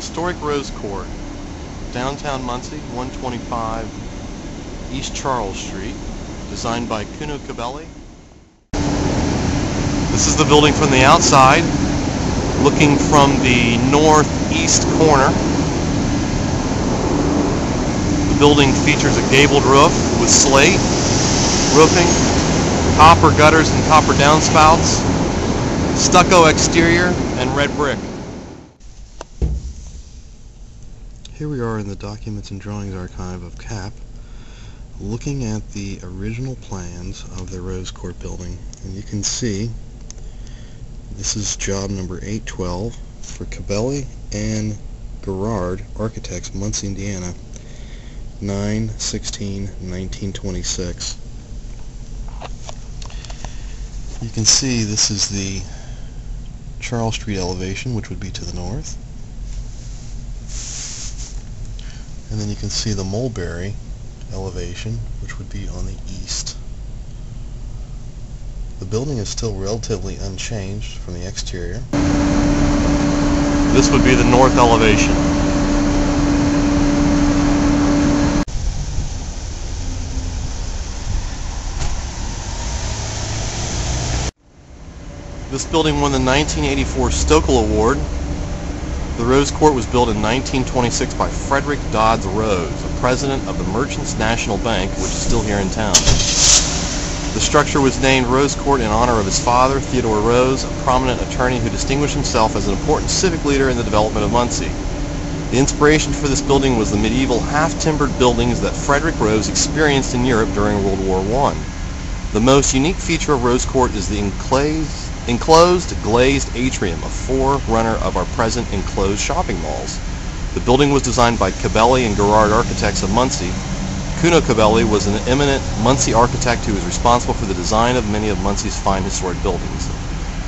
Historic Rose Court, downtown Muncie, 125 East Charles Street, designed by Kuno Cabelli. This is the building from the outside, looking from the northeast corner. The building features a gabled roof with slate roofing, copper gutters and copper downspouts, stucco exterior, and red brick. Here we are in the Documents and Drawings Archive of CAP, looking at the original plans of the Rose Court building. And you can see this is job number 812 for Cabelli and Gerard Architects, Muncie, Indiana, 9/16/1926. You can see this is the Charles Street elevation, which would be to the north. And then you can see the Mulberry elevation, which would be on the east. The building is still relatively unchanged from the exterior. This would be the north elevation. This building won the 1984 Stokel Award. The Rose Court was built in 1926 by Frederick Dodds Rose, a president of the Merchants National Bank, which is still here in town. The structure was named Rose Court in honor of his father, Theodore Rose, a prominent attorney who distinguished himself as an important civic leader in the development of Muncie. The inspiration for this building was the medieval half-timbered buildings that Frederick Rose experienced in Europe during World War I. The most unique feature of Rose Court is the enclosed glazed atrium, a forerunner of our present enclosed shopping malls. The building was designed by Cabelli and Gerard Architects of Muncie. Kuno Cabelli was an eminent Muncie architect who was responsible for the design of many of Muncie's fine historic buildings.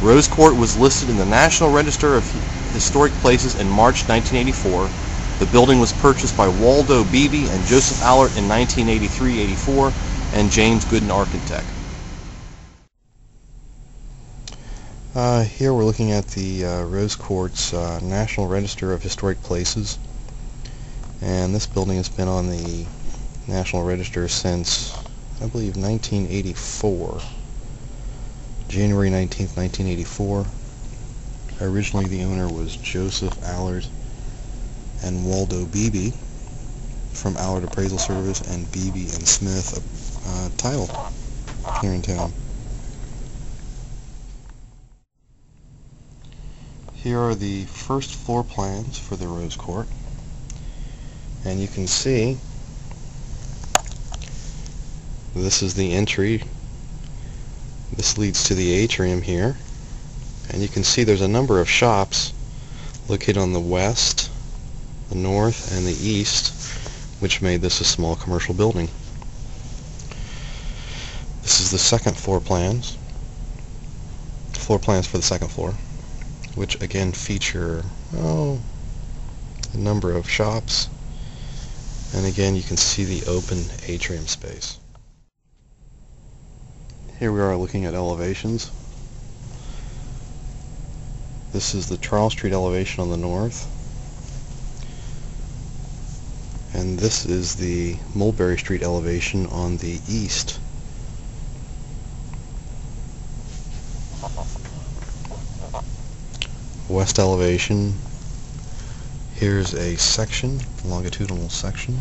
Rose Court was listed in the National Register of Historic Places in March 1984. The building was purchased by Waldo Beebe and Joseph Allert in 1983-84 and James Gooden Architect. Here we're looking at the Rose Court's National Register of Historic Places, and this building has been on the National Register since, I believe, 1984, January 19th, 1984. Originally the owner was Joseph Allert and Waldo Beebe from Allert Appraisal Service and Beebe and Smith, title here in town. Here are the first floor plans for the Rose Court, and you can see this is the entry. This leads to the atrium here, and you can see there's a number of shops located on the west, the north, and the east, which made this a small commercial building. This is the second floor plans for the second floor, which again feature a number of shops, and again you can see the open atrium space. Here we are looking at elevations. This is the Charles Street elevation on the north, and this is the Mulberry Street elevation on the east. West elevation. Here's a section, longitudinal section,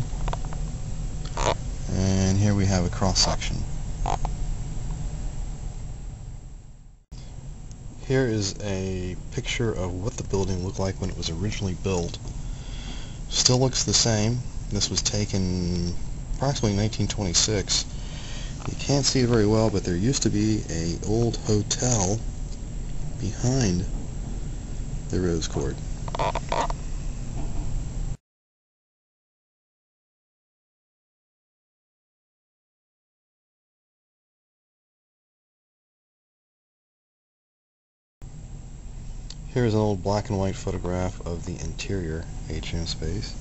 and here we have a cross section. Here is a picture of what the building looked like when it was originally built. Still looks the same. This was taken approximately 1926. You can't see it very well, but there used to be an old hotel behind the Rose Court. Here's an old black and white photograph of the interior atrium space.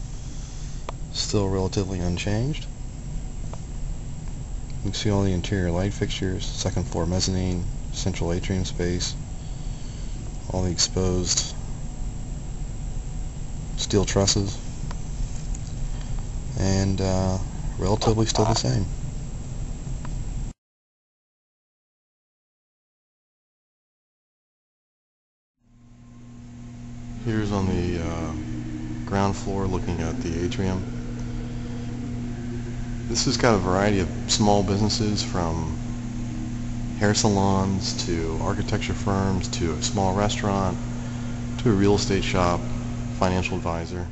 Still relatively unchanged. You can see all the interior light fixtures, second floor mezzanine, central atrium space, all the exposed steel trusses, and relatively still the same. Here's on the ground floor looking at the atrium. This has got a variety of small businesses, from hair salons to architecture firms to a small restaurant to a real estate shop, financial advisor.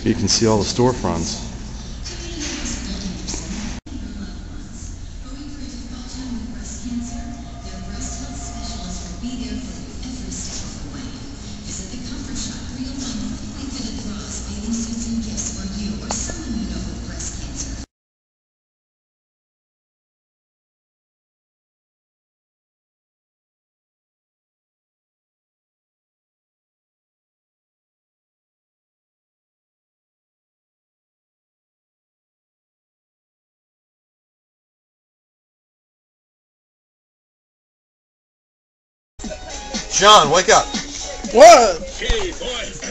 Here you can see all the storefronts. John, wake up! What? Hey, boy.